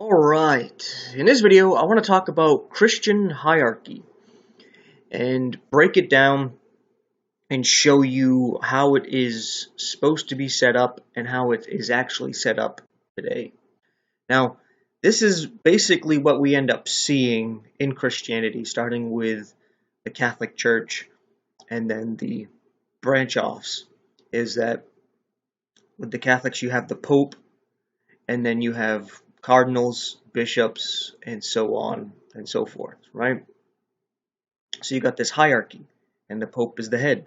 Alright, in this video I want to talk about Christian hierarchy and break it down and show you how it is supposed to be set up and how it is actually set up today. Now, this is basically what we end up seeing in Christianity, starting with the Catholic Church and then the branch offs, is that with the Catholics you have the Pope and then you have cardinals, bishops, and so on and so forth, right? So you got this hierarchy, and the Pope is the head.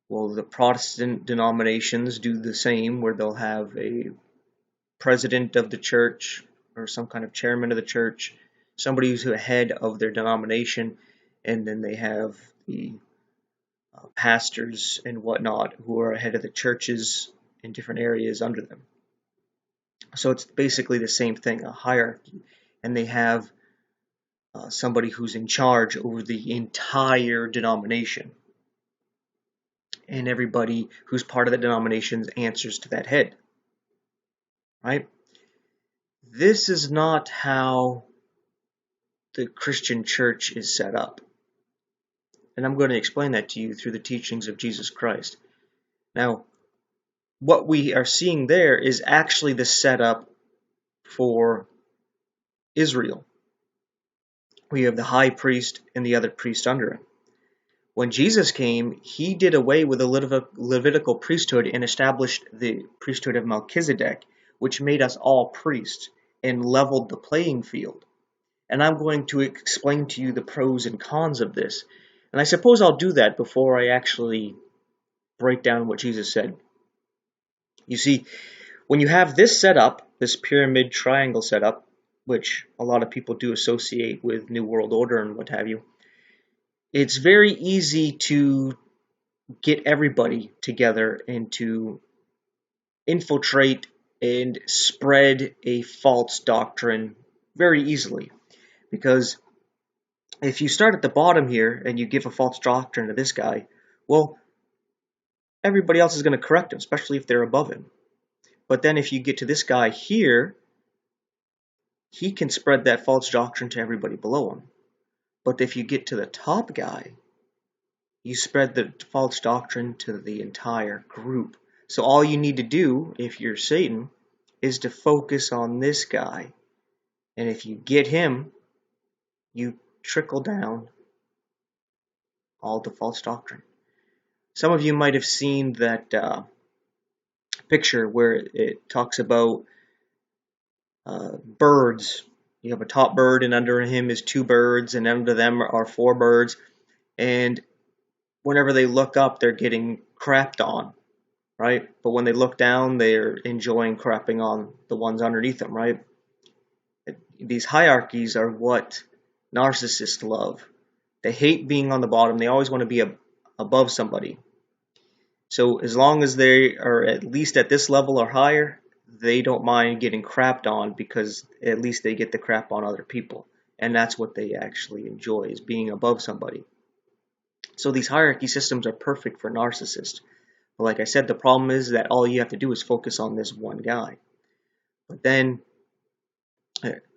Well, the Protestant denominations do the same, where they'll have a president of the church or some kind of chairman of the church, somebody who's the head of their denomination, and then they have the pastors and whatnot who are ahead of the churches in different areas under them. So it's basically the same thing, a hierarchy, and they have somebody who's in charge over the entire denomination. And everybody who's part of the denomination answers to that head. Right? This is not how the Christian church is set up. And I'm going to explain that to you through the teachings of Jesus Christ. Now, what we are seeing there is actually the setup for Israel. We have the high priest and the other priest under him. When Jesus came, he did away with the Levitical priesthood and established the priesthood of Melchizedek, which made us all priests and leveled the playing field. And I'm going to explain to you the pros and cons of this. And I suppose I'll do that before I actually break down what Jesus said. You see, when you have this setup, this pyramid triangle setup, which a lot of people do associate with New World Order and what have you, it's very easy to get everybody together and to infiltrate and spread a false doctrine very easily. Because if you start at the bottom here and you give a false doctrine to this guy, well, everybody else is going to correct him, especially if they're above him. But then if you get to this guy here, he can spread that false doctrine to everybody below him. But if you get to the top guy, you spread the false doctrine to the entire group. So all you need to do, if you're Satan, is to focus on this guy. And if you get him, you trickle down all the false doctrine. Some of you might have seen that picture where it talks about birds. You have a top bird, and under him is two birds, and under them are four birds. And whenever they look up, they're getting crapped on, right? But when they look down, they're enjoying crapping on the ones underneath them, right? These hierarchies are what narcissists love. They hate being on the bottom. They always want to be above somebody. So as long as they are at least at this level or higher, they don't mind getting crapped on, because at least they get the crap on other people. And that's what they actually enjoy, is being above somebody. So these hierarchy systems are perfect for narcissists. But like I said, the problem is that all you have to do is focus on this one guy. But then,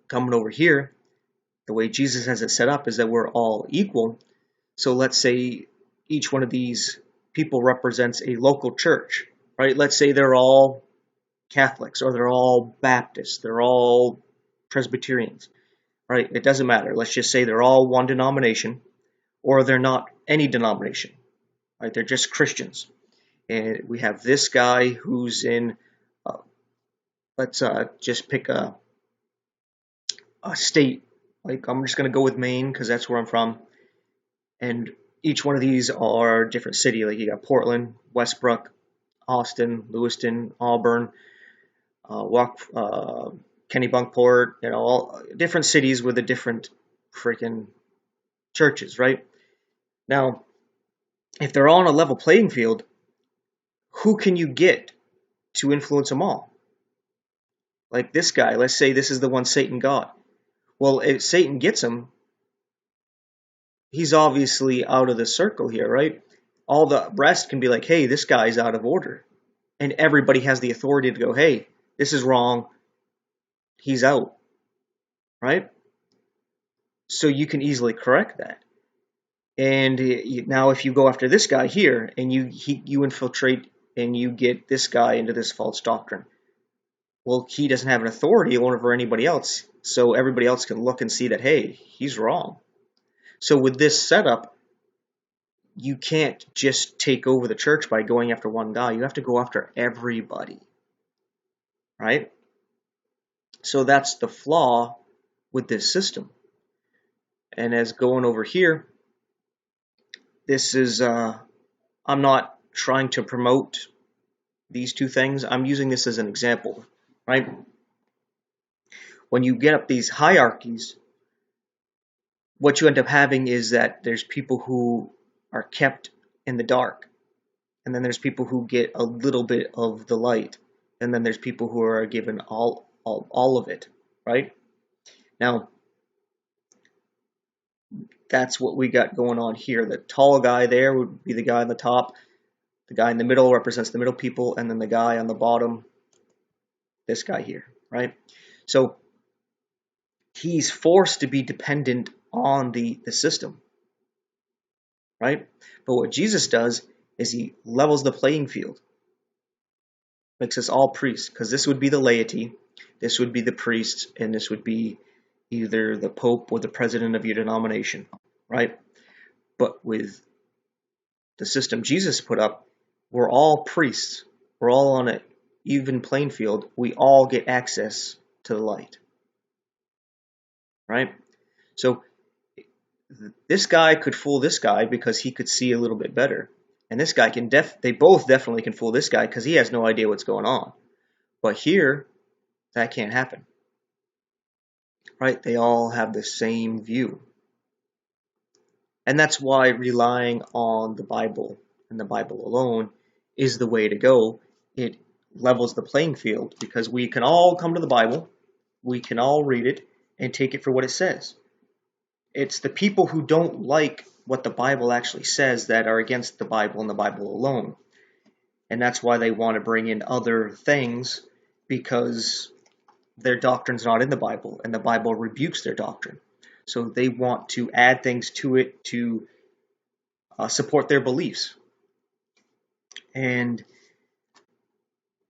coming over here, the way Jesus has it set up is that we're all equal. So let's say each one of these people represents a local church, right? Let's say they're all Catholics, or they're all Baptists, they're all Presbyterians, right? It doesn't matter. Let's just say they're all one denomination, or they're not any denomination, right? They're just Christians. And we have this guy who's in, let's just pick a state. Like, I'm just going to go with Maine because that's where I'm from. And each one of these are a different city. Like, you got Portland, Westbrook, Austin, Lewiston, Auburn, Kennebunkport, all different cities with the different freaking churches, right? Now, if they're all on a level playing field, who can you get to influence them all? Like this guy, let's say this is the one Satan got. Well, if Satan gets him, he's obviously out of the circle here, right? All the rest can be like, hey, this guy's out of order. And everybody has the authority to go, hey, this is wrong. he's out, right? So you can easily correct that. And now if you go after this guy here and you infiltrate and you get this guy into this false doctrine, well, he doesn't have an authority over anybody else, so everybody else can look and see that, hey, he's wrong. So with this setup, you can't just take over the church by going after one guy. You have to go after everybody, right? So that's the flaw with this system. And as going over here, this is, I'm not trying to promote these two things. I'm using this as an example, right? When you get up these hierarchies, what you end up having is that there's people who are kept in the dark, and then there's people who get a little bit of the light, and then there's people who are given all of it, right? Now, that's what we got going on here. The tall guy there would be the guy on the top. The guy in the middle represents the middle people, and then the guy on the bottom, this guy here, right? So he's forced to be dependent on the system, right? But what Jesus does is he levels the playing field, makes us all priests, because this would be the laity, this would be the priests, and this would be either the Pope or the president of your denomination, right? But with the system Jesus put up, we're all priests. We're all on an even playing field. We all get access to the light, right? So this guy could fool this guy because he could see a little bit better. And this guy can they both definitely can fool this guy because he has no idea what's going on. But here, that can't happen, right? They all have the same view. And that's why relying on the Bible and the Bible alone is the way to go. It levels the playing field because we can all come to the Bible, we can all read it, and take it for what it says. It's the people who don't like what the Bible actually says that are against the Bible and the Bible alone. And that's why they want to bring in other things, because their doctrine's not in the Bible, and the Bible rebukes their doctrine. So they want to add things to it to support their beliefs. And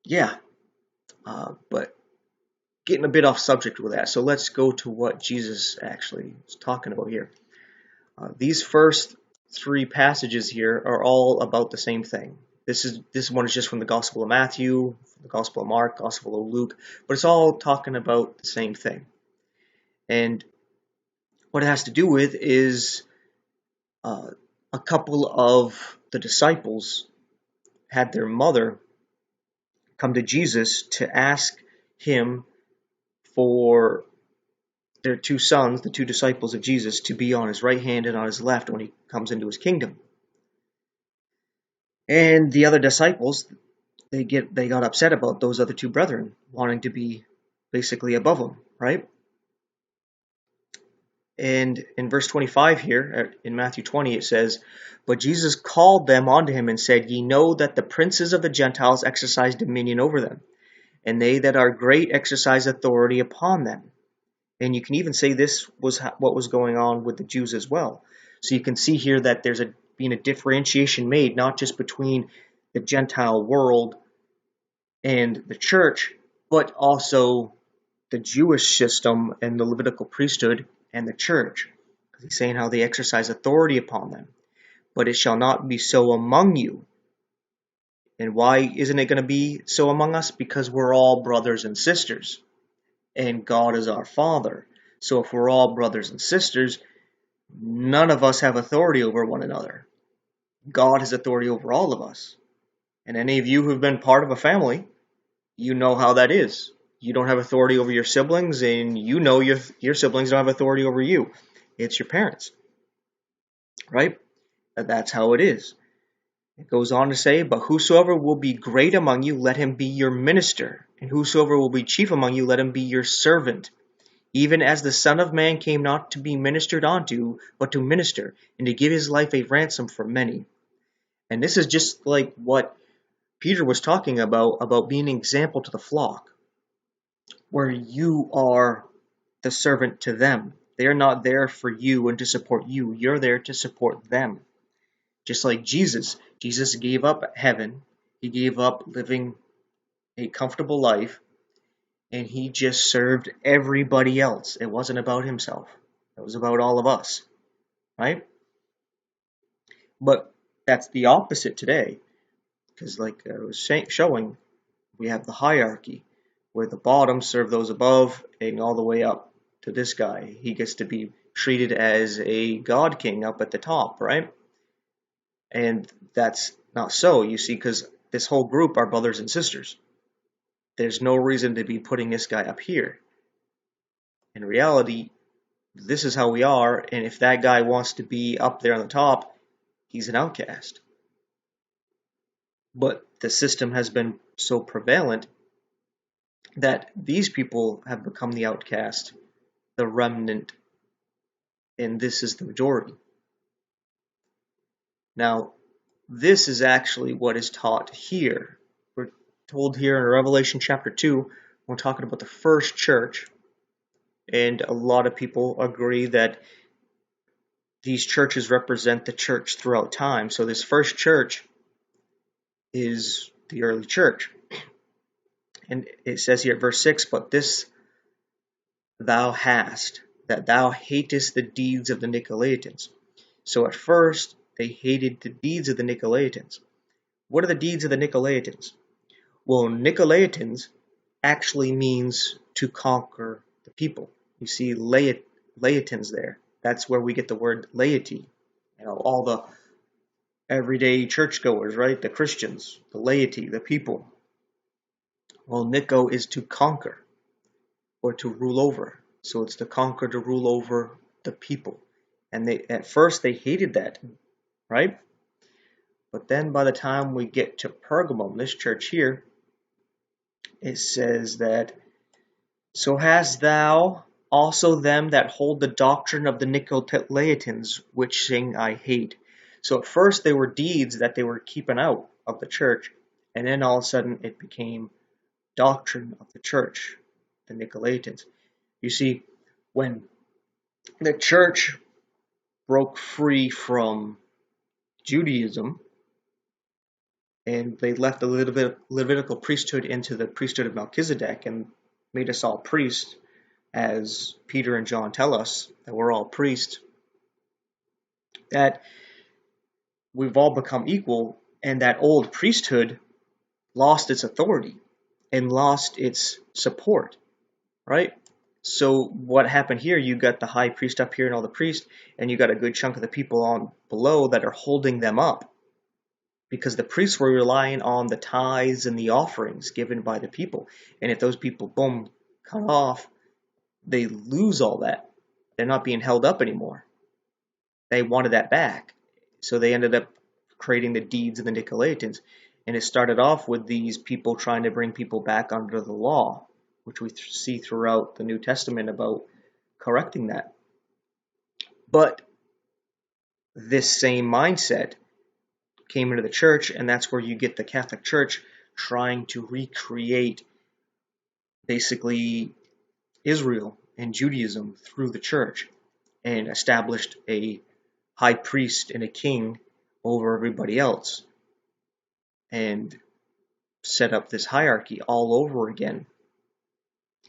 yeah, but getting a bit off subject with that. So let's go to what Jesus actually is talking about here. These first three passages here are all about the same thing. This one is just from the Gospel of Matthew, the Gospel of Mark, Gospel of Luke, but it's all talking about the same thing. And what it has to do with is a couple of the disciples had their mother come to Jesus to ask him for their two sons, the two disciples of Jesus, to be on his right hand and on his left when he comes into his kingdom. And the other disciples, they got upset about those other two brethren wanting to be basically above them, right? And in verse 25 here, in Matthew 20, it says, "But Jesus called them unto him and said, Ye know that the princes of the Gentiles exercise dominion over them, and they that are great exercise authority upon them." And you can even say this was what was going on with the Jews as well. So you can see here that there's being a differentiation made, not just between the Gentile world and the church, but also the Jewish system and the Levitical priesthood and the church. He's saying how they exercise authority upon them. But it shall not be so among you. And why isn't it going to be so among us? Because we're all brothers and sisters, and God is our Father. So if we're all brothers and sisters, none of us have authority over one another. God has authority over all of us. And any of you who've been part of a family, you know how that is. You don't have authority over your siblings, and you know your siblings don't have authority over you. It's your parents, right? That's how it is. It goes on to say, "But whosoever will be great among you, let him be your minister. And whosoever will be chief among you, let him be your servant. Even as the Son of Man came not to be ministered unto, but to minister, and to give his life a ransom for many." And this is just like what Peter was talking about being an example to the flock. where you are the servant to them. They are not there for you and to support you. You're there to support them. Just like Jesus. Jesus gave up heaven. He gave up living a comfortable life, and he just served everybody else. It wasn't about himself. It was about all of us, right? But that's the opposite today, because like I was showing, we have the hierarchy, where the bottom serve those above, and all the way up to this guy. He gets to be treated as a god king up at the top, right? And that's not so, you see, because this whole group are brothers and sisters. There's no reason to be putting this guy up here. In reality, this is how we are, and if that guy wants to be up there on the top, he's an outcast. But the system has been so prevalent that these people have become the outcast, the remnant, and this is the majority. Now, this is actually what is taught here. We're told here in Revelation chapter 2, we're talking about the first church, and a lot of people agree that these churches represent the church throughout time. So this first church is the early church. And it says here at verse 6, but this thou hast, that thou hatest the deeds of the Nicolaitans. So at first, they hated the deeds of the Nicolaitans. What are the deeds of the Nicolaitans? Well, Nicolaitans actually means to conquer the people. You see Laitans there. That's where we get the word laity. You know, all the everyday churchgoers, right? The Christians, the laity, the people. Well, Nico is to conquer or to rule over. So it's to conquer, to rule over the people. And at first they hated that, right? But then by the time we get to Pergamum, this church here, it says that, so hast thou also them that hold the doctrine of the Nicolaitans, which sing I hate. So at first they were deeds that they were keeping out of the church, and then all of a sudden it became doctrine of the church, the Nicolaitans. You see, when the church broke free from Judaism, and they left the Levitical priesthood into the priesthood of Melchizedek and made us all priests, as Peter and John tell us, that we're all priests, that we've all become equal, and that old priesthood lost its authority and lost its support, right? So what happened here, you got the high priest up here and all the priests, and you got a good chunk of the people on below that are holding them up, because the priests were relying on the tithes and the offerings given by the people. And if those people, boom, cut off, they lose all that. They're not being held up anymore. They wanted that back. So they ended up creating the deeds of the Nicolaitans. And it started off with these people trying to bring people back under the law, which we see throughout the New Testament about correcting that. But this same mindset came into the church, and that's where you get the Catholic Church trying to recreate basically Israel and Judaism through the church, and established a high priest and a king over everybody else, and set up this hierarchy all over again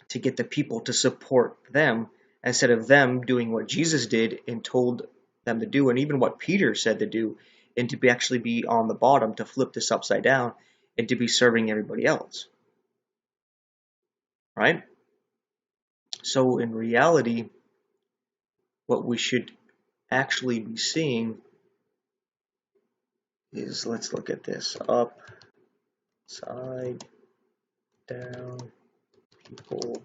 to get the people to support them instead of them doing what Jesus did and told them to do, and even what Peter said to do, and to actually be on the bottom, to flip this upside down, and to be serving everybody else. Right? So in reality, what we should actually be seeing is, let's look at this, up, side, down, people,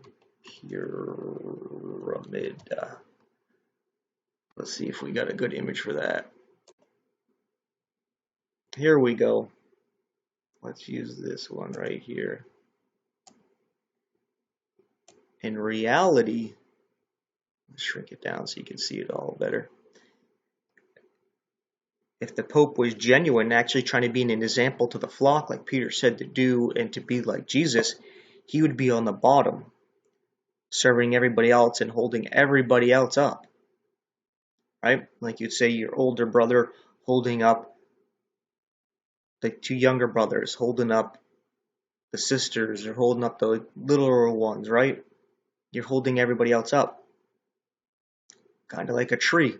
pyramid. Let's see if we got a good image for that. Here we go. Let's use this one right here. In reality, let's shrink it down so you can see it all better. If the Pope was genuine, actually trying to be an example to the flock, like Peter said to do, and to be like Jesus, he would be on the bottom. serving everybody else and holding everybody else up, right? Like you'd say your older brother holding up the two younger brothers, holding up the sisters, or holding up the littler ones, right? You're holding everybody else up. Kind of like a tree,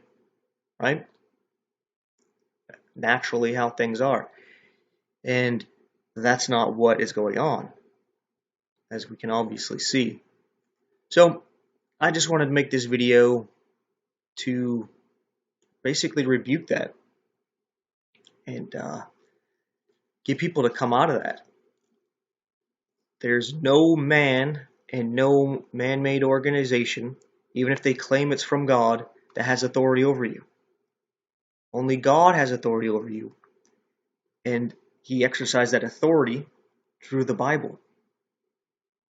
right? Naturally how things are. And that's not what is going on, as we can obviously see. So I just wanted to make this video to basically rebuke that and get people to come out of that. There's no man and no man-made organization, even if they claim it's from God, that has authority over you. Only God has authority over you. And He exercised that authority through the Bible.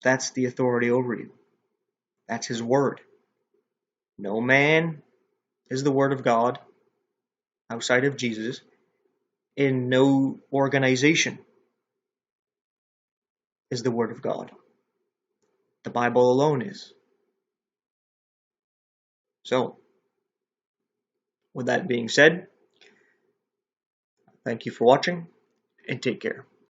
That's the authority over you. That's His word. No man is the word of God outside of Jesus, and no organization is the word of God. The Bible alone is. So, with that being said, thank you for watching, and take care.